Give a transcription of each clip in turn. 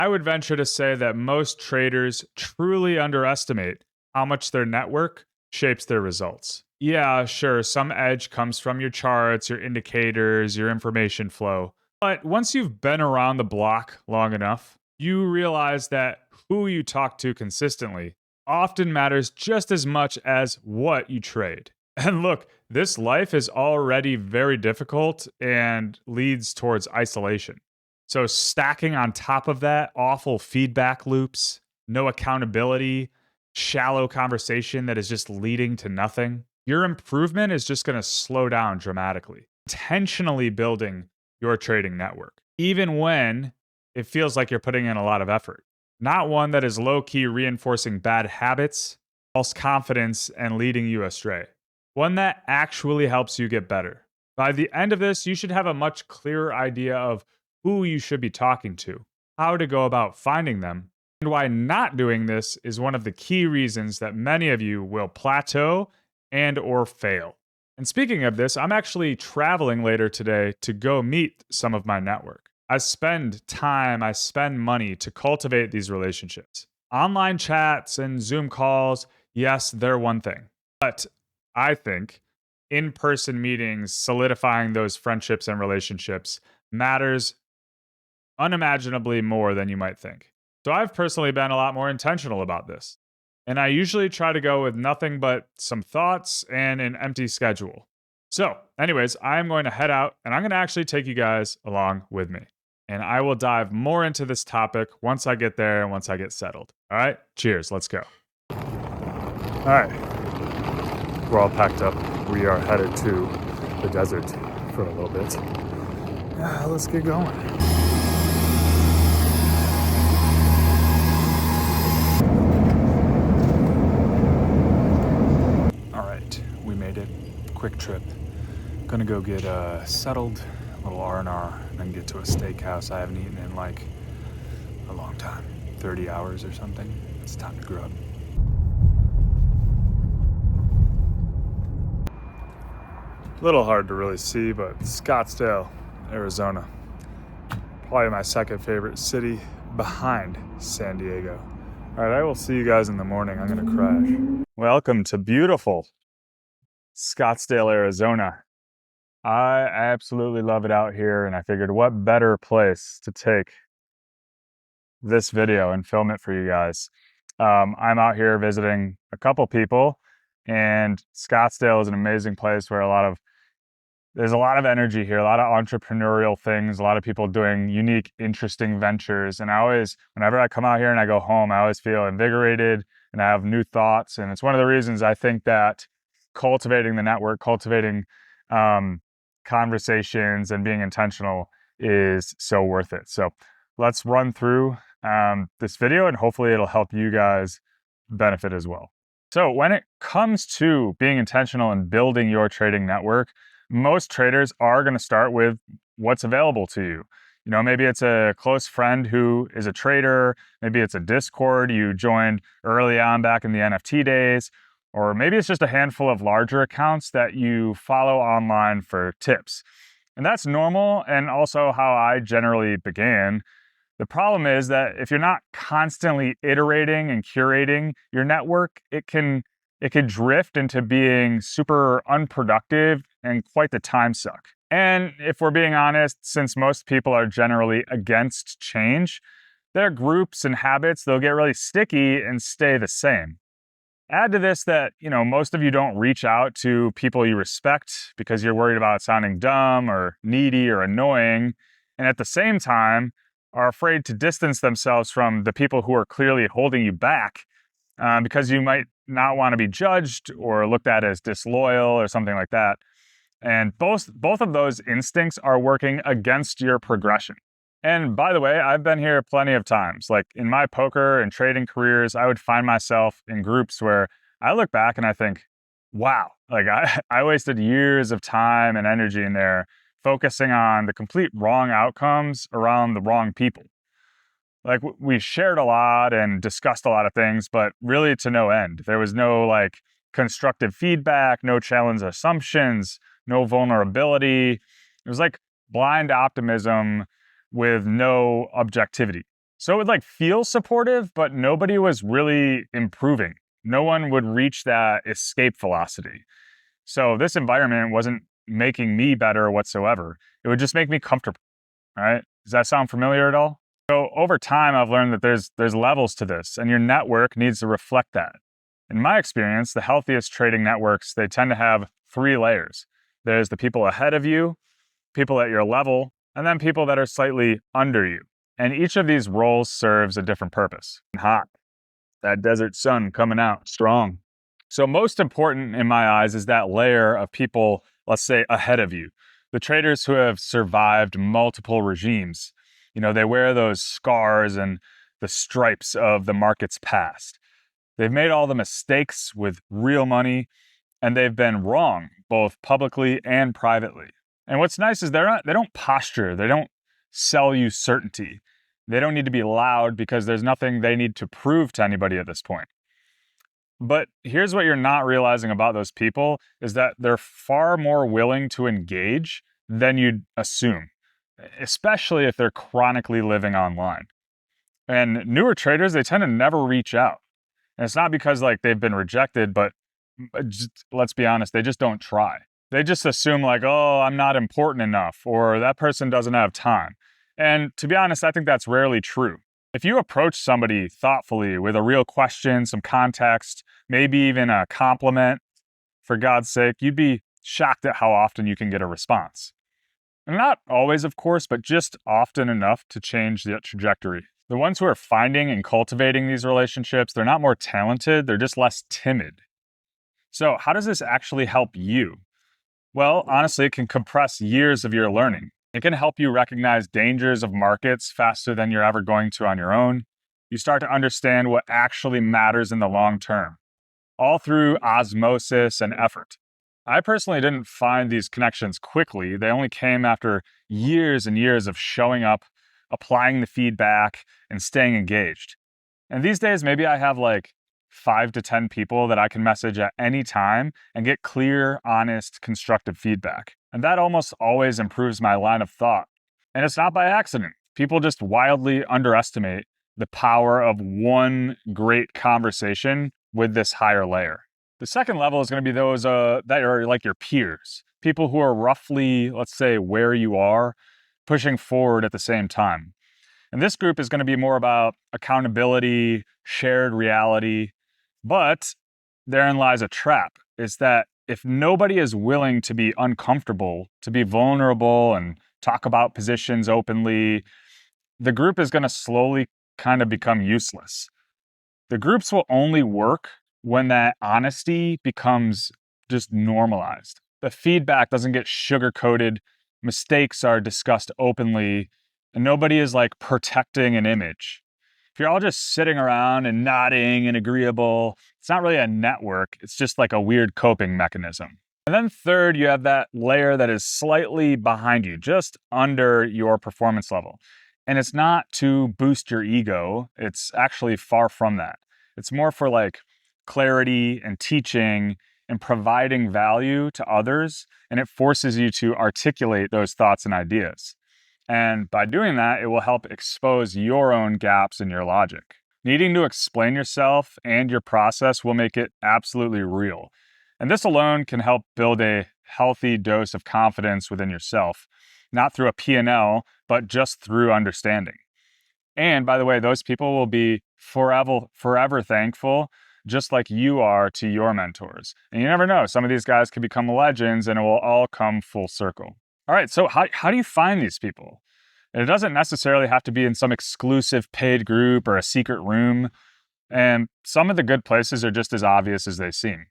I would venture to say that most traders truly underestimate how much their network shapes their results. Yeah, sure, some edge comes from your charts, your indicators, your information flow. But once you've been around the block long enough, you realize that who you talk to consistently often matters just as much as what you trade. And look, this life is already very difficult and leads towards isolation. So, stacking on top of that awful feedback loops, no accountability, shallow conversation that is just leading to nothing, your improvement is just going to slow down dramatically. Intentionally building your trading network, even when it feels like you're putting in a lot of effort. Not one that is low key reinforcing bad habits, false confidence, and leading you astray. One that actually helps you get better. By the end of this, you should have a much clearer idea of who you should be talking to, how to go about finding them, and why not doing this is one of the key reasons that many of you will plateau and or fail. And speaking of this, I'm actually traveling later today to go meet some of my network. I spend time, I spend money to cultivate these relationships. Online chats and Zoom calls, yes, they're one thing. But I think in-person meetings, solidifying those friendships and relationships matters unimaginably more than you might think. So I've personally been a lot more intentional about this. And I usually try to go with nothing but some thoughts and an empty schedule. So, anyways, I'm going to head out and I'm going to actually take you guys along with me. And I will dive more into this topic once I get there and once I get settled. All right, cheers, let's go. All right, we're all packed up. We are headed to the desert for a little bit. Let's get going. All right, we made it. Quick trip. Gonna go get settled, a little R&R, and then get to a steakhouse I haven't eaten in like a long time, 30 hours or something. It's time to grub. A little hard to really see, but Scottsdale, Arizona. Probably my second favorite city behind San Diego. All right, I will see you guys in the morning. I'm gonna crash. Welcome to beautiful Scottsdale, Arizona. I absolutely love it out here, and I figured what better place to take this video and film it for you guys. I'm out here visiting a couple people, and Scottsdale is an amazing place where there's a lot of energy here, a lot of entrepreneurial things, a lot of people doing unique, interesting ventures. And whenever I come out here and I go home, I always feel invigorated and I have new thoughts. And it's one of the reasons I think that cultivating the network, cultivating conversations and being intentional is so worth it. So let's run through this video and hopefully it'll help you guys benefit as well. So when it comes to being intentional and building your trading network, most traders are going to start with what's available to you. You know, maybe it's a close friend who is a trader. Maybe it's a Discord you joined early on back in the NFT days. Or maybe it's just a handful of larger accounts that you follow online for tips. And that's normal and also how I generally began. The problem is that if you're not constantly iterating and curating your network, it can drift into being super unproductive and quite the time suck. And if we're being honest, since most people are generally against change, their groups and habits, they'll get really sticky and stay the same. Add to this that, most of you don't reach out to people you respect because you're worried about sounding dumb or needy or annoying. And at the same time, are afraid to distance themselves from the people who are clearly holding you back because you might not want to be judged or looked at as disloyal or something like that. And both of those instincts are working against your progression. And by the way, I've been here plenty of times. Like in my poker and trading careers, I would find myself in groups where I look back and I think, wow, like I wasted years of time and energy in there focusing on the complete wrong outcomes around the wrong people. Like we shared a lot and discussed a lot of things, but really to no end. There was no like constructive feedback, no challenge assumptions, no vulnerability. It was like blind optimism with no objectivity. So it would like feel supportive, but nobody was really improving. No one would reach that escape velocity. So this environment wasn't making me better whatsoever. It would just make me comfortable. All right. Does that sound familiar at all? So over time, I've learned that there's levels to this, and your network needs to reflect that. In my experience, the healthiest trading networks, they tend to have 3 layers. There's the people ahead of you, people at your level, and then people that are slightly under you. And each of these roles serves a different purpose. Hot. That desert sun coming out strong. So most important in my eyes is that layer of people, let's say, ahead of you. The traders who have survived multiple regimes. They wear those scars and the stripes of the market's past. They've made all the mistakes with real money, and they've been wrong, both publicly and privately. And what's nice is they don't posture. They don't sell you certainty. They don't need to be loud because there's nothing they need to prove to anybody at this point. But here's what you're not realizing about those people is that they're far more willing to engage than you'd assume, especially if they're chronically living online. And newer traders, they tend to never reach out. And it's not because like they've been rejected, but just, let's be honest, they just don't try. They just assume like, oh, I'm not important enough, or that person doesn't have time. And to be honest, I think that's rarely true. If you approach somebody thoughtfully with a real question, some context, maybe even a compliment, for God's sake, you'd be shocked at how often you can get a response. And not always, of course, but just often enough to change the trajectory. The ones who are finding and cultivating these relationships, they're not more talented, they're just less timid. So how does this actually help you? Well, honestly, it can compress years of your learning. It can help you recognize dangers of markets faster than you're ever going to on your own. You start to understand what actually matters in the long term, all through osmosis and effort. I personally didn't find these connections quickly. They only came after years and years of showing up, applying the feedback, and staying engaged. And these days, maybe I have like 5 to 10 people that I can message at any time and get clear, honest, constructive feedback. And that almost always improves my line of thought. And it's not by accident. People just wildly underestimate the power of one great conversation with this higher layer. The second level is going to be those that are like your peers, people who are roughly, let's say, where you are, pushing forward at the same time. And this group is going to be more about accountability, shared reality. But therein lies a trap, is that if nobody is willing to be uncomfortable, to be vulnerable and talk about positions openly, the group is going to slowly kind of become useless. The groups will only work when that honesty becomes just normalized. The feedback doesn't get sugar-coated, mistakes are discussed openly, and nobody is like protecting an image. If you're all just sitting around and nodding and agreeable, it's not really a network. It's just like a weird coping mechanism. And then third, you have that layer that is slightly behind you, just under your performance level. And it's not to boost your ego. It's actually far from that. It's more for like clarity and teaching and providing value to others. And it forces you to articulate those thoughts and ideas. And by doing that, it will help expose your own gaps in your logic. Needing to explain yourself and your process will make it absolutely real. And this alone can help build a healthy dose of confidence within yourself, not through a P&L, but just through understanding. And by the way, those people will be forever thankful, just like you are to your mentors. And you never know, some of these guys could become legends and it will all come full circle. All right, so how do you find these people? And it doesn't necessarily have to be in some exclusive paid group or a secret room. And some of the good places are just as obvious as they seem.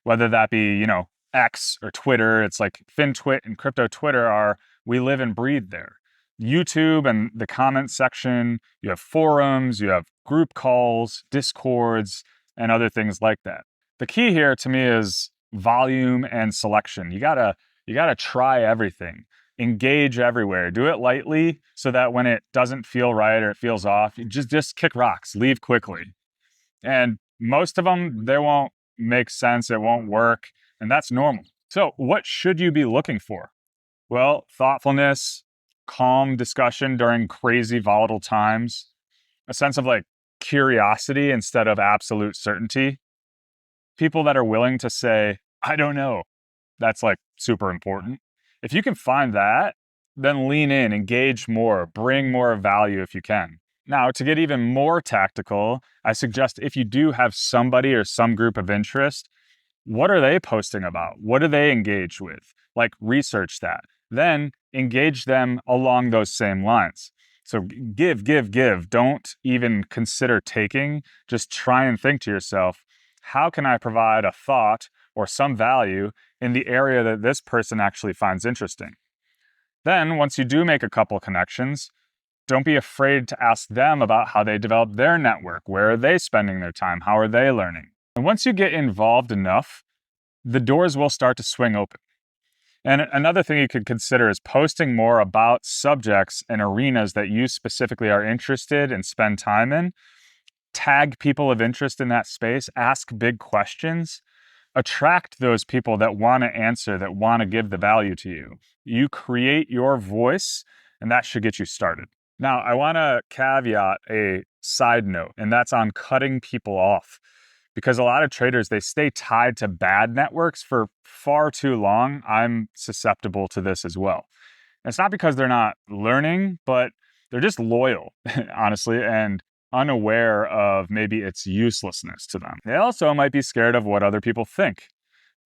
Whether that be, X or Twitter, it's like FinTwit and Crypto Twitter we live and breathe there. YouTube and the comment section, you have forums, you have group calls, Discords, and other things like that. The key here to me is volume and selection. You gotta try everything. Engage everywhere. Do it lightly so that when it doesn't feel right or it feels off, you just kick rocks, leave quickly. And most of them, they won't make sense, it won't work, and that's normal. So what should you be looking for? Well, thoughtfulness, calm discussion during crazy volatile times, a sense of like curiosity instead of absolute certainty. People that are willing to say, I don't know. That's like super important. If you can find that, then lean in, engage more, bring more value if you can. Now, to get even more tactical, I suggest if you do have somebody or some group of interest, what are they posting about? What do they engage with? Like research that. Then engage them along those same lines. So give, give, give. Don't even consider taking. Just try and think to yourself, how can I provide a thought or some value in the area that this person actually finds interesting? Then once you do make a couple connections, don't be afraid to ask them about how they develop their network. Where are they spending their time? How are they learning? And once you get involved enough, the doors will start to swing open. And another thing you could consider is posting more about subjects and arenas that you specifically are interested and spend time in. Tag people of interest in that space, ask big questions, attract those people that want to answer, that want to give the value to you. You create your voice, and that should get you started. Now, I want to caveat a side note, and that's on cutting people off. Because a lot of traders, they stay tied to bad networks for far too long. I'm susceptible to this as well. And it's not because they're not learning, but they're just loyal, honestly, and unaware of maybe its uselessness to them. They also might be scared of what other people think.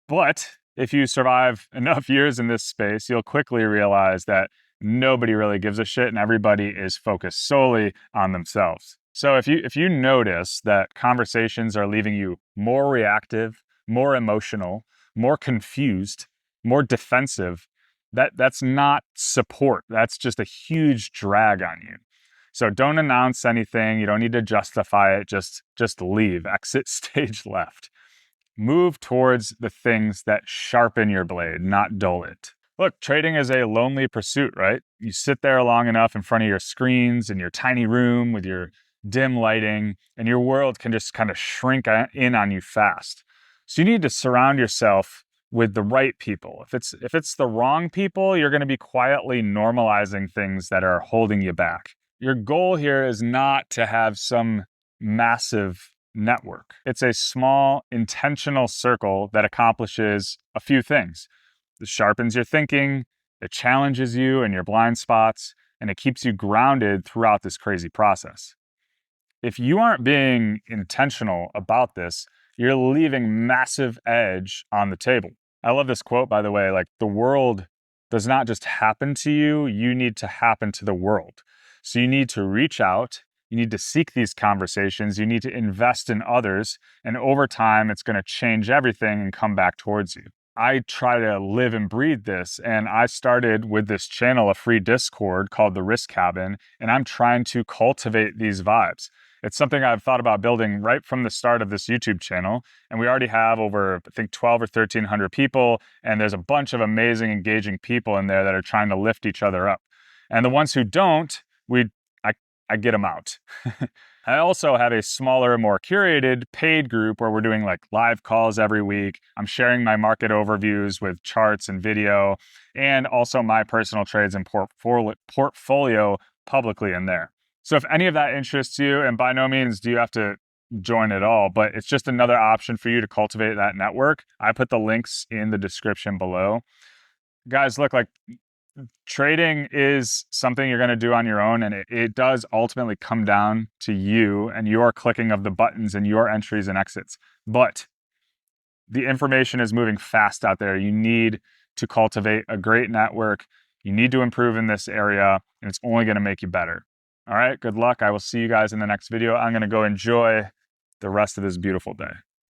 But if you survive enough years in this space, you'll quickly realize that nobody really gives a shit and everybody is focused solely on themselves. So if you notice that conversations are leaving you more reactive, more emotional, more confused, more defensive, that's not support. That's just a huge drag on you. So don't announce anything. You don't need to justify it. Just leave. Exit stage left. Move towards the things that sharpen your blade, not dull it. Look, trading is a lonely pursuit, right? You sit there long enough in front of your screens in your tiny room with your dim lighting, and your world can just kind of shrink in on you fast. So you need to surround yourself with the right people. If it's the wrong people, you're going to be quietly normalizing things that are holding you back. Your goal here is not to have some massive network. It's a small, intentional circle that accomplishes a few things. It sharpens your thinking, it challenges you and your blind spots, and it keeps you grounded throughout this crazy process. If you aren't being intentional about this, you're leaving massive edge on the table. I love this quote, by the way, like the world does not just happen to you, you need to happen to the world. So you need to reach out, you need to seek these conversations, you need to invest in others, and over time, it's going to change everything and come back towards you. I try to live and breathe this, and I started with this channel, a free Discord called the Risk Cabin, and I'm trying to cultivate these vibes. It's something I've thought about building right from the start of this YouTube channel, and we already have over, I think, 12 or 1,300 people, and there's a bunch of amazing, engaging people in there that are trying to lift each other up. And the ones who don't, I get them out. I also have a smaller, more curated paid group where we're doing like live calls every week. I'm sharing my market overviews with charts and video, and also my personal trades and portfolio publicly in there. So if any of that interests you, and by no means do you have to join at all, but it's just another option for you to cultivate that network, I put the links in the description below. Guys, look, like trading is something you're going to do on your own, and it does ultimately come down to you and your clicking of the buttons and your entries and exits. But the information is moving fast out there. You need to cultivate a great network. You need to improve in this area, and it's only going to make you better. All right, good luck. I will see you guys in the next video. I'm going to go enjoy the rest of this beautiful day.